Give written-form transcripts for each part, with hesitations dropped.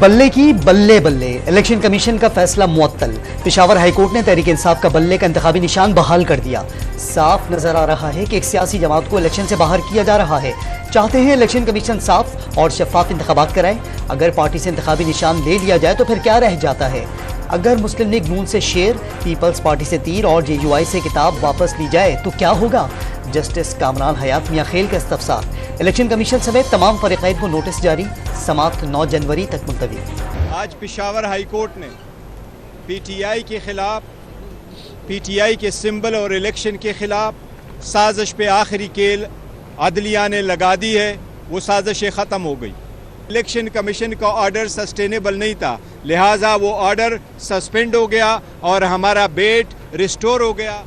بلے کی Balle Balle, election commission کا فیصلہ معطل۔ پشاور ہائی کورٹ نے تحریک انصاف کا بلے کا انتخابی نشان بحال کر دیا۔ صاف نظر آ رہا ہے کہ ایک سیاسی جماعت کو الیکشن سے باہر کیا جا رہا ہے۔ چاہتے ہیں الیکشن کمیشن صاف اور شفاف انتخابات کرائے۔ اگر پارٹی سے انتخابی نشان لے لیا جائے تو پھر کیا رہ جاتا ہے؟ اگر مسلم لیگ نون سے شیر، پیپلز پارٹی سے تیر اور جے یو آئی سے کتاب واپس لی جائے تو کیا ہوگا؟ جسٹس کامران حیات میاں خیل کا استفسار۔ الیکشن کمیشن سمیت تمام فریقین کو نوٹس جاری، سماعت 9 جنوری تک ملتوی۔ آج پشاور ہائی کورٹ نے پی ٹی آئی کے خلاف، پی ٹی آئی کے سمبل اور الیکشن کے خلاف سازش پہ آخری کیل عدلیہ نے لگا دی ہے۔ وہ سازشیں ختم ہو گئی۔ الیکشن کمیشن کا آرڈر سسٹینیبل نہیں تھا، لہٰذا وہ آرڈر سسپینڈ ہو گیا اور ہمارا بیٹ ریسٹور ہو گیا۔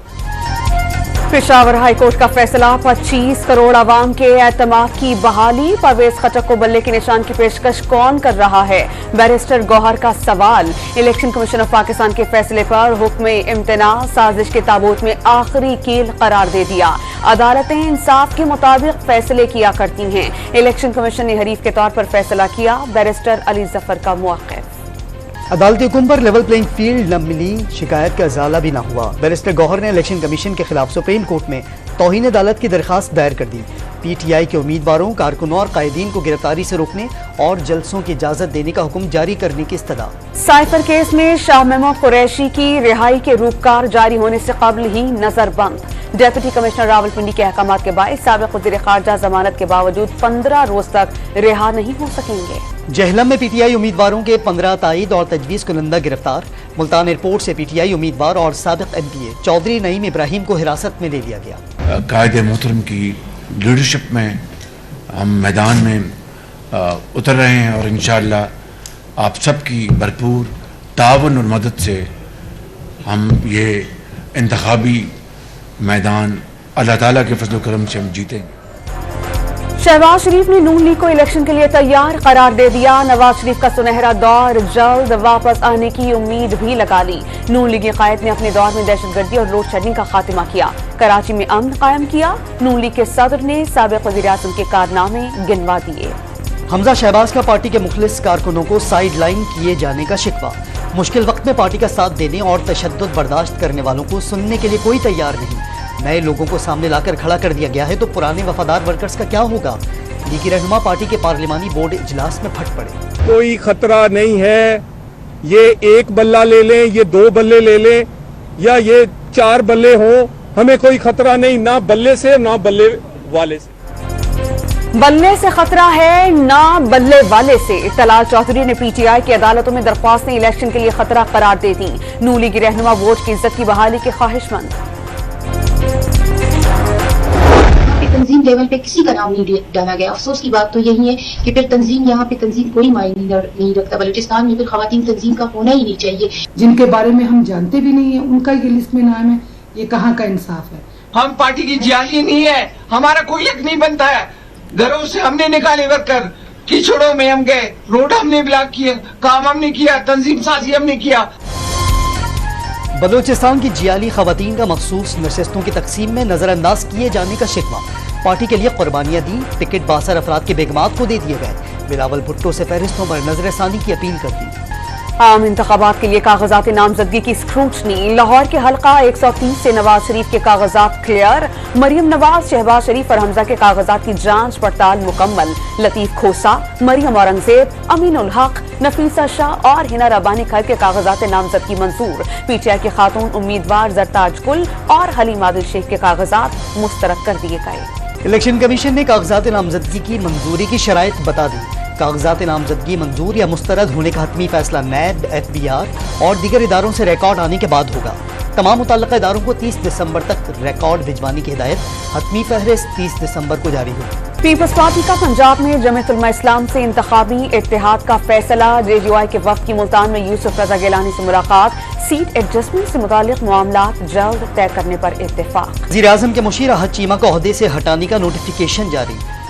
پشاور ہائی کورٹ کا فیصلہ، 25 کروڑ عوام کے اعتماد کی بحالی۔ پرویز خٹک کو بلے کے نشان کی پیشکش کون کر رہا ہے؟ بیرسٹر گوہر کا سوال۔ الیکشن کمیشن آف پاکستان کے فیصلے پر حکم امتناع سازش کے تابوت میں آخری کیل قرار دے دیا۔ عدالتیں انصاف کے مطابق فیصلے کیا کرتی ہیں۔ الیکشن کمیشن نے حریف کے طور پر فیصلہ کیا۔ بیرسٹر علی ظفر کا موقف۔ عدالتی حکم پر لیول پلینگ فیلڈ نہ ملی، شکایت کا ازالہ بھی نہ ہوا۔ بیرسٹر گوہر نے الیکشن کمیشن کے خلاف سپریم کورٹ میں توہین عدالت کی درخواست دائر کر دی۔ پی ٹی آئی کے امیدواروں، کارکنوں اور قائدین کو گرفتاری سے روکنے اور جلسوں کی اجازت دینے کا حکم جاری کرنے کی استدعا۔ سائفر کیس میں شاہ محمود قریشی کی رہائی کے روپکار جاری ہونے سے قبل ہی نظر بند۔ ڈیپٹی کمشنر راولپنڈی کے احکامات کے باعث سابق وزیر خارجہ ضمانت کے باوجود 15 روز تک رہا نہیں ہو سکیں گے۔ جہلم میں پی ٹی آئی امیدواروں کے 15 تائید اور تجویز کنندہ گرفتار۔ ملتان ایئرپورٹ سے پی ٹی آئی امیدوار اور سابق ایم پی اے چودھری نعیم ابراہیم کو حراست میں لے لیا گیا۔ قائد محترم کی لیڈرشپ میں ہم میدان میں اتر رہے ہیں اور انشاءاللہ آپ سب کی بھرپور تعاون اور مدد سے ہم یہ انتخابی میدان اللہ تعالیٰ کے فضل و کرم سے ہم جیتیں گے۔ شہباز شریف نے نون لیگ کو الیکشن کے لیے تیار قرار دے دیا۔ نواز شریف کا سنہرا دور جلد واپس آنے کی امید بھی لگا لی۔ نون لیگی قائد نے اپنے دور میں دہشت گردی اور لوڈ شیڈنگ کا خاتمہ کیا، کراچی میں امن قائم کیا۔ نون لیگ کے صدر نے سابق وزیر اعظم کے کارنامے گنوا دیے۔ حمزہ شہباز کا پارٹی کے مخلص کارکنوں کو سائیڈ لائن کیے جانے کا شکوہ۔ مشکل وقت میں پارٹی کا ساتھ دینے اور تشدد برداشت کرنے والوں کو سننے کے لیے کوئی تیار نہیں۔ نئے لوگوں کو سامنے لا کر کھڑا کر دیا گیا ہے تو پرانے وفادار ورکرز کا کیا ہوگا؟ لیگی رہنما پارٹی کے پارلیمانی بورڈ اجلاس میں پھٹ پڑے۔ کوئی خطرہ نہیں ہے، یہ ایک بلہ لے لیں، یہ 2 بلے لے لیں یا یہ 4 بلے ہوں، ہمیں کوئی خطرہ نہیں، نہ بلے سے نہ بلے والے سے۔ بلے سے خطرہ ہے نہ بلے والے سے۔ طلال چودھری نے پی ٹی آئی کی عدالتوں میں درخواستیں الیکشن کے لیے خطرہ قرار دے دیں۔ نون لیگی رہنما ووٹ کی عزت کی بحالی کے خواہش مند۔ تنظیم لیول پہ کسی کا نام نہیں ڈالا گیا۔ افسوس کی بات تو یہی ہے کہ پھر تنظیم یہاں پہ تنظیم کوئی معنی نہیں رکھتا۔ بلوچستان میں پھر خواتین تنظیم کا ہونا ہی نہیں چاہیے۔ جن کے بارے میں ہم جانتے بھی نہیں ہیں ان کا یہ لسٹ میں نام ہے، یہ کہاں کا انصاف ہے؟ ہم پارٹی کی جیالی نہیں ہے، ہمارا کوئی حق نہیں بنتا ہے۔ گھروں سے ہم نے نکالے ورکر، کچڑوں میں ہم گئے، روڈ ہم نے بلاک کیے، کام ہم نے کیا، تنظیم سازی ہم نے کیا۔ بلوچستان کی جیالی خواتین کا مخصوص نشستوں کی تقسیم میں نظر انداز کیے جانے کا شکوہ۔ پارٹی کے لیے قربانیاں دی، ٹکٹ باثر افراد کے بیگمات کو دے دیے گئے۔ بلاول بھٹو سے فہرستوں پر نظر ثانی کی اپیل کر دی۔ عام انتخابات کے لیے کاغذات نامزدگی کی اسکروٹنی۔ لاہور کے حلقہ 130 سے نواز شریف کے کاغذات کلیئر۔ مریم نواز، شہباز شریف اور حمزہ کے کاغذات کی جانچ پڑتال مکمل۔ لطیف کھوسا، مریم اورنگزیب، امین الحق، نفیسہ شاہ اور ہنا ربانی کھر کے کاغذات نامزدگی منظور۔ پی ٹی آئی کے خاتون امیدوار زرتاج گل اور حلیم عادل شیخ کے کاغذات مسترد کر دیے گئے۔ الیکشن کمیشن نے کاغذات نامزدگی کی منظوری کی شرائط بتا دی۔ کاغذات نامزدگی منظور یا مسترد ہونے کا حتمی فیصلہ نیب، ایف بی آر اور دیگر اداروں سے ریکارڈ آنے کے بعد ہوگا۔ تمام متعلقہ اداروں کو 30 دسمبر تک ریکارڈ بھجوانے کی ہدایت۔ حتمی فہرست 30 دسمبر کو جاری ہوگی۔ پیپلز پارٹی کا پنجاب میں جمعیت علماء اسلام سے انتخابی اتحاد کا فیصلہ۔ جے یو آئی کے وفد کی ملتان میں یوسف رضا گیلانی سے ملاقات۔ سیٹ ایڈجسٹمنٹ سے متعلق معاملات جلد طے کرنے پر اتفاق۔ وزیر اعظم کے مشیر احد چیمہ کو عہدے سے ہٹانے کا نوٹیفیکیشن جاری۔